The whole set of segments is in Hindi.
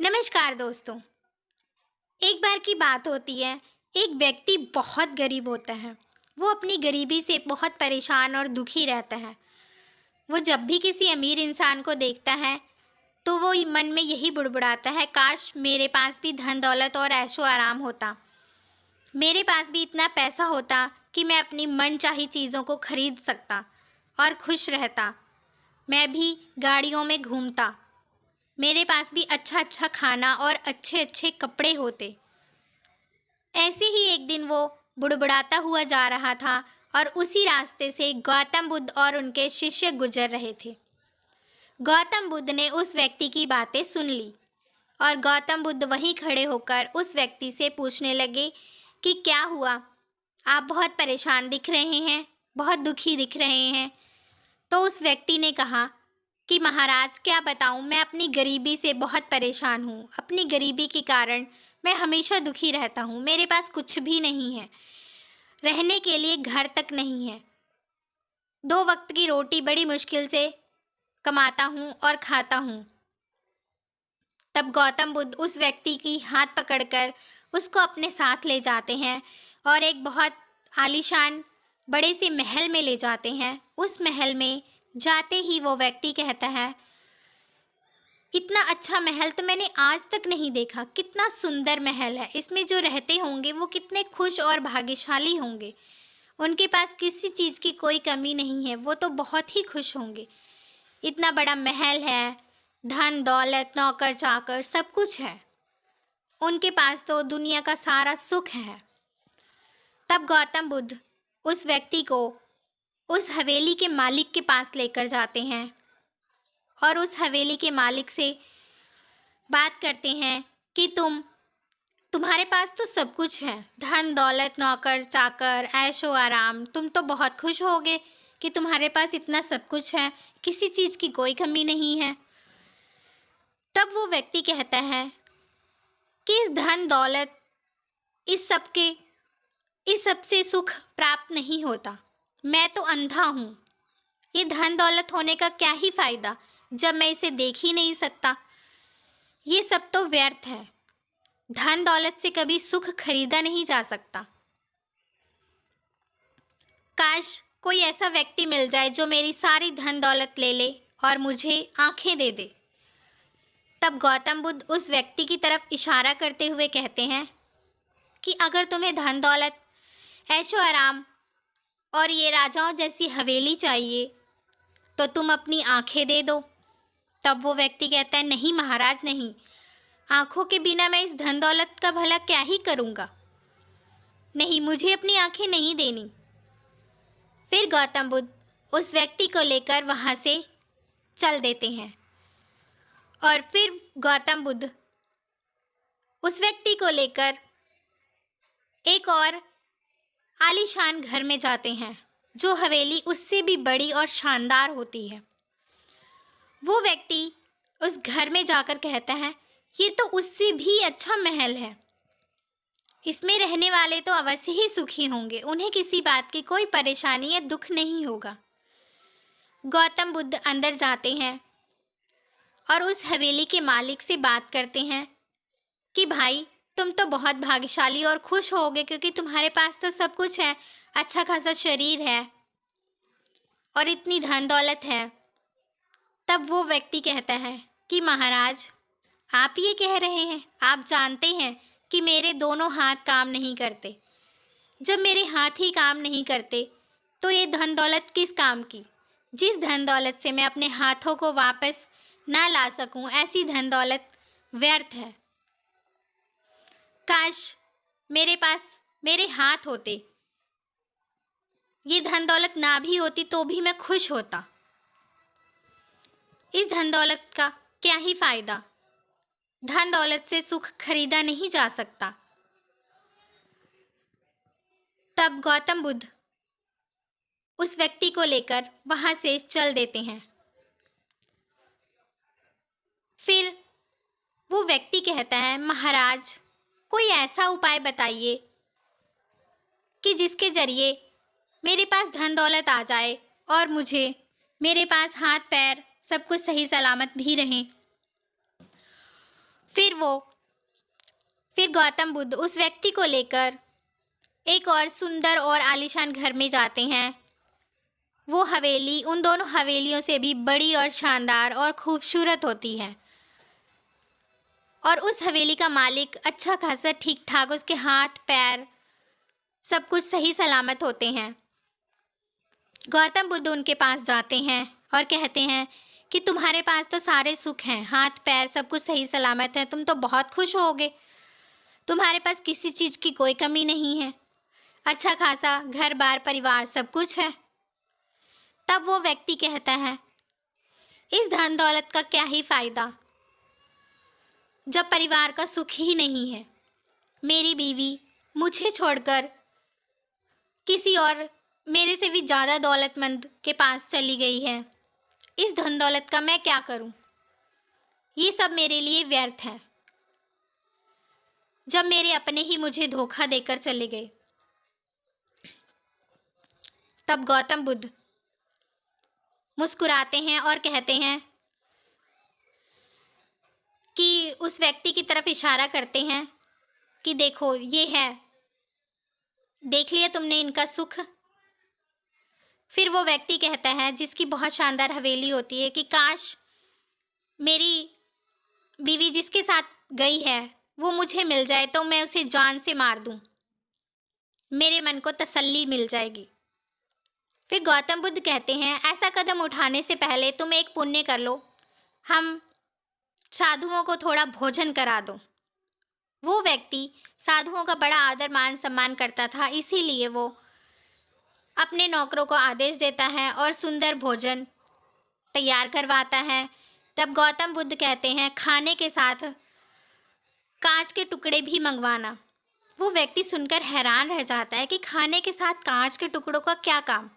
नमस्कार दोस्तों। एक बार की बात होती है। एक व्यक्ति बहुत गरीब होता है। वो अपनी गरीबी से बहुत परेशान और दुखी रहता है। वो जब भी किसी अमीर इंसान को देखता है तो वो मन में यही बुड़बुड़ाता है, काश मेरे पास भी धन दौलत और ऐशो आराम होता। मेरे पास भी इतना पैसा होता कि मैं अपनी मनचाही चीज़ों को खरीद सकता और खुश रहता। मैं भी गाड़ियों में घूमता। मेरे पास भी अच्छा अच्छा खाना और अच्छे अच्छे कपड़े होते। ऐसे ही एक दिन वो बुड़बुड़ाता हुआ जा रहा था और उसी रास्ते से गौतम बुद्ध और उनके शिष्य गुजर रहे थे। गौतम बुद्ध ने उस व्यक्ति की बातें सुन ली और गौतम बुद्ध वहीं खड़े होकर उस व्यक्ति से पूछने लगे कि क्या हुआ, आप बहुत परेशान दिख रहे हैं, बहुत दुखी दिख रहे हैं। तो उस व्यक्ति ने कहा कि महाराज, क्या बताऊं, मैं अपनी गरीबी से बहुत परेशान हूँ। अपनी गरीबी के कारण मैं हमेशा दुखी रहता हूँ। मेरे पास कुछ भी नहीं है, रहने के लिए घर तक नहीं है। 2 वक्त की रोटी बड़ी मुश्किल से कमाता हूँ और खाता हूँ। तब गौतम बुद्ध उस व्यक्ति की हाथ पकड़कर उसको अपने साथ ले जाते हैं और एक बहुत आलीशान बड़े से महल में ले जाते हैं। उस महल में जाते ही वो व्यक्ति कहता है, इतना अच्छा महल तो मैंने आज तक नहीं देखा। कितना सुंदर महल है, इसमें जो रहते होंगे वो कितने खुश और भाग्यशाली होंगे। उनके पास किसी चीज़ की कोई कमी नहीं है, वो तो बहुत ही खुश होंगे। इतना बड़ा महल है, धन दौलत नौकर चाकर सब कुछ है, उनके पास तो दुनिया का सारा सुख है। तब गौतम बुद्ध उस व्यक्ति को उस हवेली के मालिक के पास लेकर जाते हैं और उस हवेली के मालिक से बात करते हैं कि तुम्हारे पास तो सब कुछ है, धन दौलत नौकर चाकर ऐशो आराम, तुम तो बहुत खुश होगे कि तुम्हारे पास इतना सब कुछ है, किसी चीज़ की कोई कमी नहीं है। तब वो व्यक्ति कहता है कि इस धन दौलत इस सब से सुख प्राप्त नहीं होता। मैं तो अंधा हूँ, ये धन दौलत होने का क्या ही फ़ायदा जब मैं इसे देख ही नहीं सकता। ये सब तो व्यर्थ है। धन दौलत से कभी सुख खरीदा नहीं जा सकता। काश कोई ऐसा व्यक्ति मिल जाए जो मेरी सारी धन दौलत ले ले और मुझे आंखें दे दे। तब गौतम बुद्ध उस व्यक्ति की तरफ इशारा करते हुए कहते हैं कि अगर तुम्हें धन दौलत ऐशो आराम और ये राजाओं जैसी हवेली चाहिए तो तुम अपनी आंखें दे दो। तब वो व्यक्ति कहता है, नहीं महाराज नहीं, आंखों के बिना मैं इस धन दौलत का भला क्या ही करूँगा। नहीं, मुझे अपनी आंखें नहीं देनी। फिर गौतम बुद्ध उस व्यक्ति को लेकर वहाँ से चल देते हैं और फिर गौतम बुद्ध उस व्यक्ति को लेकर एक और आलीशान घर में जाते हैं, जो हवेली उससे भी बड़ी और शानदार होती है। वो व्यक्ति उस घर में जाकर कहता है, ये तो उससे भी अच्छा महल है, इसमें रहने वाले तो अवश्य ही सुखी होंगे, उन्हें किसी बात की कोई परेशानी या दुख नहीं होगा। गौतम बुद्ध अंदर जाते हैं और उस हवेली के मालिक से बात करते हैं कि भाई, तुम तो बहुत भाग्यशाली और खुश होगे क्योंकि तुम्हारे पास तो सब कुछ है, अच्छा खासा शरीर है और इतनी धन दौलत है। तब वो व्यक्ति कहता है कि महाराज, आप ये कह रहे हैं, आप जानते हैं कि मेरे दोनों हाथ काम नहीं करते। जब मेरे हाथ ही काम नहीं करते तो ये धन दौलत किस काम की। जिस धन दौलत से मैं अपने हाथों को वापस ना ला सकूं, ऐसी धन दौलत व्यर्थ है। काश मेरे पास मेरे हाथ होते, ये धन दौलत ना भी होती तो भी मैं खुश होता। इस धन दौलत का क्या ही फ़ायदा। धन दौलत से सुख खरीदा नहीं जा सकता। तब गौतम बुद्ध उस व्यक्ति को लेकर वहाँ से चल देते हैं। फिर वो व्यक्ति कहता है, महाराज कोई ऐसा उपाय बताइए कि जिसके ज़रिए मेरे पास धन दौलत आ जाए और मेरे पास हाथ पैर सब कुछ सही सलामत भी रहें। फिर गौतम बुद्ध उस व्यक्ति को लेकर एक और सुंदर और आलीशान घर में जाते हैं। वो हवेली उन दोनों हवेलियों से भी बड़ी और शानदार और खूबसूरत होती है, और उस हवेली का मालिक अच्छा खासा ठीक ठाक, उसके हाथ पैर सब कुछ सही सलामत होते हैं। गौतम बुद्ध उनके पास जाते हैं और कहते हैं कि तुम्हारे पास तो सारे सुख हैं, हाथ पैर सब कुछ सही सलामत है, तुम तो बहुत खुश होगे, तुम्हारे पास किसी चीज़ की कोई कमी नहीं है, अच्छा खासा घर बार परिवार सब कुछ है। तब वो व्यक्ति कहता है, इस धन दौलत का क्या ही फायदा जब परिवार का सुख ही नहीं है। मेरी बीवी मुझे छोड़कर किसी और मेरे से भी ज़्यादा दौलतमंद के पास चली गई है। इस धन दौलत का मैं क्या करूं? ये सब मेरे लिए व्यर्थ है, जब मेरे अपने ही मुझे धोखा देकर चले गए। तब गौतम बुद्ध मुस्कुराते हैं और कहते हैं कि उस व्यक्ति की तरफ इशारा करते हैं कि देखो ये है, देख लिया तुमने इनका सुख। फिर वो व्यक्ति कहता है, जिसकी बहुत शानदार हवेली होती है, कि काश मेरी बीवी जिसके साथ गई है वो मुझे मिल जाए तो मैं उसे जान से मार दूं, मेरे मन को तसल्ली मिल जाएगी। फिर गौतम बुद्ध कहते हैं, ऐसा कदम उठाने से पहले तुम एक पुण्य कर लो, हम साधुओं को थोड़ा भोजन करा दो। वो व्यक्ति साधुओं का बड़ा आदर मान सम्मान करता था, इसीलिए वो अपने नौकरों को आदेश देता है और सुंदर भोजन तैयार करवाता है। तब गौतम बुद्ध कहते हैं, खाने के साथ कांच के टुकड़े भी मंगवाना। वो व्यक्ति सुनकर हैरान रह जाता है कि खाने के साथ कांच के टुकड़ों का क्या काम।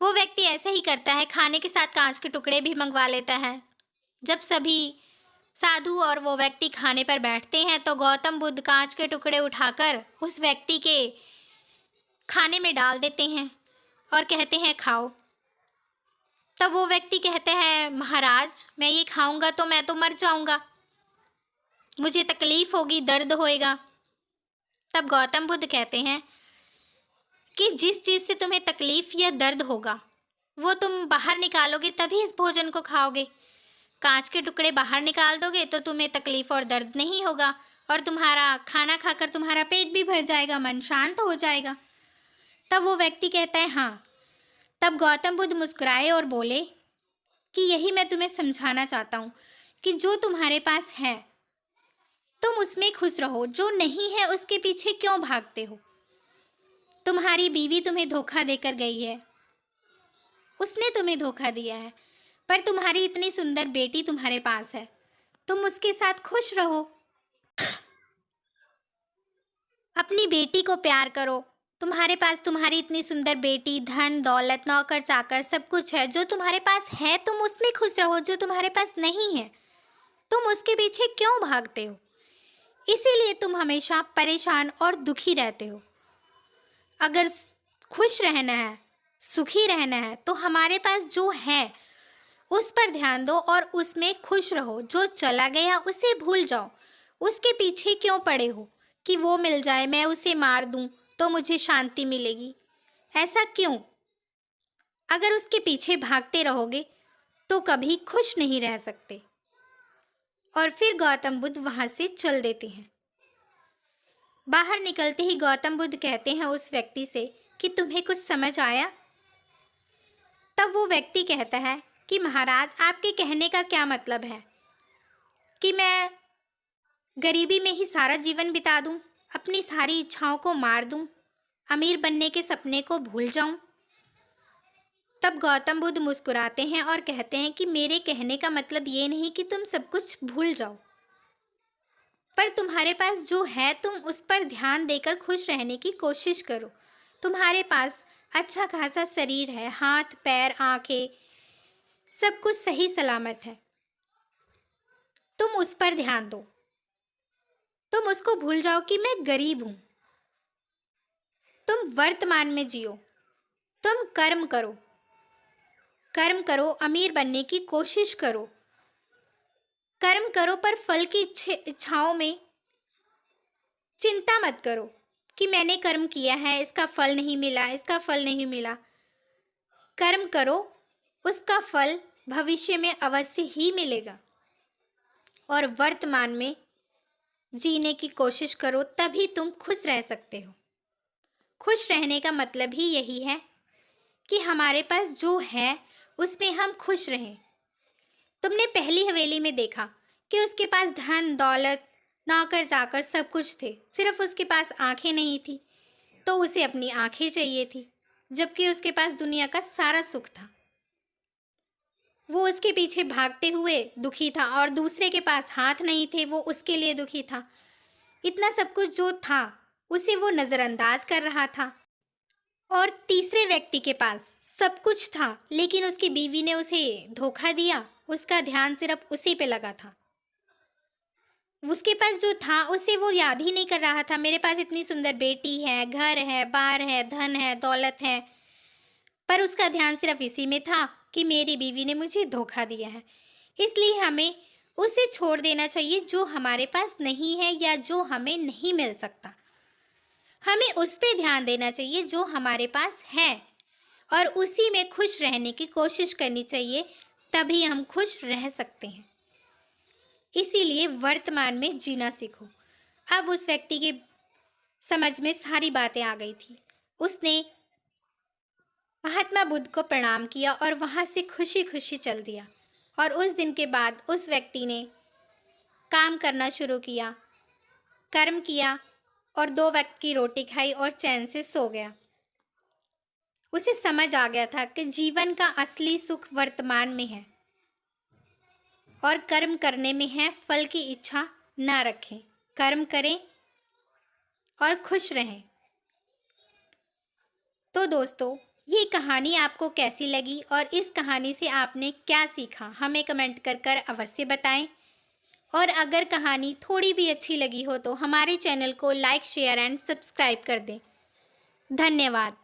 वो व्यक्ति ऐसे ही करता है, खाने के साथ कांच के टुकड़े भी मंगवा लेता है। जब सभी साधु और वो व्यक्ति खाने पर बैठते हैं तो गौतम बुद्ध कांच के टुकड़े उठाकर उस व्यक्ति के खाने में डाल देते हैं और कहते हैं, खाओ। तब वो व्यक्ति कहते हैं, महाराज मैं ये खाऊंगा तो मैं तो मर जाऊंगा, मुझे तकलीफ होगी, दर्द होएगा। तब गौतम बुद्ध कहते हैं कि जिस चीज़ से तुम्हें तकलीफ या दर्द होगा वो तुम बाहर निकालोगे तभी इस भोजन को खाओगे। कांच के टुकड़े बाहर निकाल दोगे तो तुम्हें तकलीफ और दर्द नहीं होगा, और तुम्हारा खाना खाकर तुम्हारा पेट भी भर जाएगा, मन शांत हो जाएगा। तब वो व्यक्ति कहता है, हाँ। तब गौतम बुद्ध मुस्कुराए और बोले कि यही मैं तुम्हें समझाना चाहता हूँ कि जो तुम्हारे पास है तुम उसमें खुश रहो, जो नहीं है उसके पीछे क्यों भागते हो। तुम्हारी बीवी तुम्हें धोखा देकर गई है, उसने तुम्हें धोखा दिया है, पर तुम्हारी इतनी सुंदर बेटी तुम्हारे पास है, तुम उसके साथ खुश रहो, अपनी बेटी को प्यार करो। तुम्हारे पास तुम्हारी इतनी सुंदर बेटी, धन दौलत, नौकर चाकर सब कुछ है। जो तुम्हारे पास है तुम उसमें खुश रहो, जो तुम्हारे पास नहीं है तुम उसके पीछे क्यों भागते हो। इसीलिए तुम हमेशा परेशान और दुखी रहते हो। अगर खुश रहना है, सुखी रहना है तो हमारे पास जो है उस पर ध्यान दो और उसमें खुश रहो। जो चला गया उसे भूल जाओ, उसके पीछे क्यों पड़े हो कि वो मिल जाए, मैं उसे मार दूं तो मुझे शांति मिलेगी। ऐसा क्यों? अगर उसके पीछे भागते रहोगे तो कभी खुश नहीं रह सकते। और फिर गौतम बुद्ध वहाँ से चल देते हैं। बाहर निकलते ही गौतम बुद्ध कहते हैं उस व्यक्ति से कि तुम्हें कुछ समझ आया? तब वो व्यक्ति कहता है कि महाराज आपके कहने का क्या मतलब है कि मैं गरीबी में ही सारा जीवन बिता दूं, अपनी सारी इच्छाओं को मार दूं, अमीर बनने के सपने को भूल जाऊं? तब गौतम बुद्ध मुस्कुराते हैं और कहते हैं कि मेरे कहने का मतलब ये नहीं कि तुम सब कुछ भूल जाओ, पर तुम्हारे पास जो है तुम उस पर ध्यान देकर खुश रहने की कोशिश करो। तुम्हारे पास अच्छा खासा शरीर है, हाथ पैर आंखें सब कुछ सही सलामत है, तुम उस पर ध्यान दो। तुम उसको भूल जाओ कि मैं गरीब हूँ। तुम वर्तमान में जियो, तुम कर्म करो, अमीर बनने की कोशिश करो, कर्म करो पर फल की इच्छाओं में चिंता मत करो कि मैंने कर्म किया है, इसका फल नहीं मिला, इसका फल नहीं मिला। कर्म करो, उसका फल भविष्य में अवश्य ही मिलेगा। और वर्तमान में जीने की कोशिश करो, तभी तुम खुश रह सकते हो। खुश रहने का मतलब ही यही है कि हमारे पास जो है उसमें हम खुश रहें। तुमने पहली हवेली में देखा कि उसके पास धन दौलत नौकर चाकर सब कुछ थे, सिर्फ उसके पास आंखें नहीं थी, तो उसे अपनी आंखें चाहिए थी, जबकि उसके पास दुनिया का सारा सुख था। वो उसके पीछे भागते हुए दुखी था, और दूसरे के पास हाथ नहीं थे, वो उसके लिए दुखी था। इतना सब कुछ जो था उसे वो नज़रअंदाज कर रहा था। और तीसरे व्यक्ति के पास सब कुछ था, लेकिन उसकी बीवी ने उसे धोखा दिया, उसका ध्यान सिर्फ उसी पे लगा था। उसके पास जो था उसे वो याद ही नहीं कर रहा था। मेरे पास इतनी सुंदर बेटी है, घर है, बार है, धन है, दौलत है, पर उसका ध्यान सिर्फ इसी में था कि मेरी बीवी ने मुझे धोखा दिया है। इसलिए हमें उसे छोड़ देना चाहिए जो हमारे पास नहीं है या जो हमें नहीं मिल सकता। हमें उस पे ध्यान देना चाहिए जो हमारे पास है, और उसी में खुश रहने की कोशिश करनी चाहिए, तभी हम खुश रह सकते हैं। इसीलिए वर्तमान में जीना सीखो। अब उस व्यक्ति के समझ में सारी बातें आ गई थी। उसने महात्मा बुद्ध को प्रणाम किया और वहाँ से खुशी खुशी चल दिया। और उस दिन के बाद उस व्यक्ति ने काम करना शुरू किया, कर्म किया, और 2 वक्त की रोटी खाई और चैन से सो गया। उसे समझ आ गया था कि जीवन का असली सुख वर्तमान में है और कर्म करने में है। फल की इच्छा ना रखें, कर्म करें और खुश रहें। तो दोस्तों, ये कहानी आपको कैसी लगी और इस कहानी से आपने क्या सीखा, हमें कमेंट कर अवश्य बताएं। और अगर कहानी थोड़ी भी अच्छी लगी हो तो हमारे चैनल को लाइक शेयर एंड सब्सक्राइब कर दें। धन्यवाद।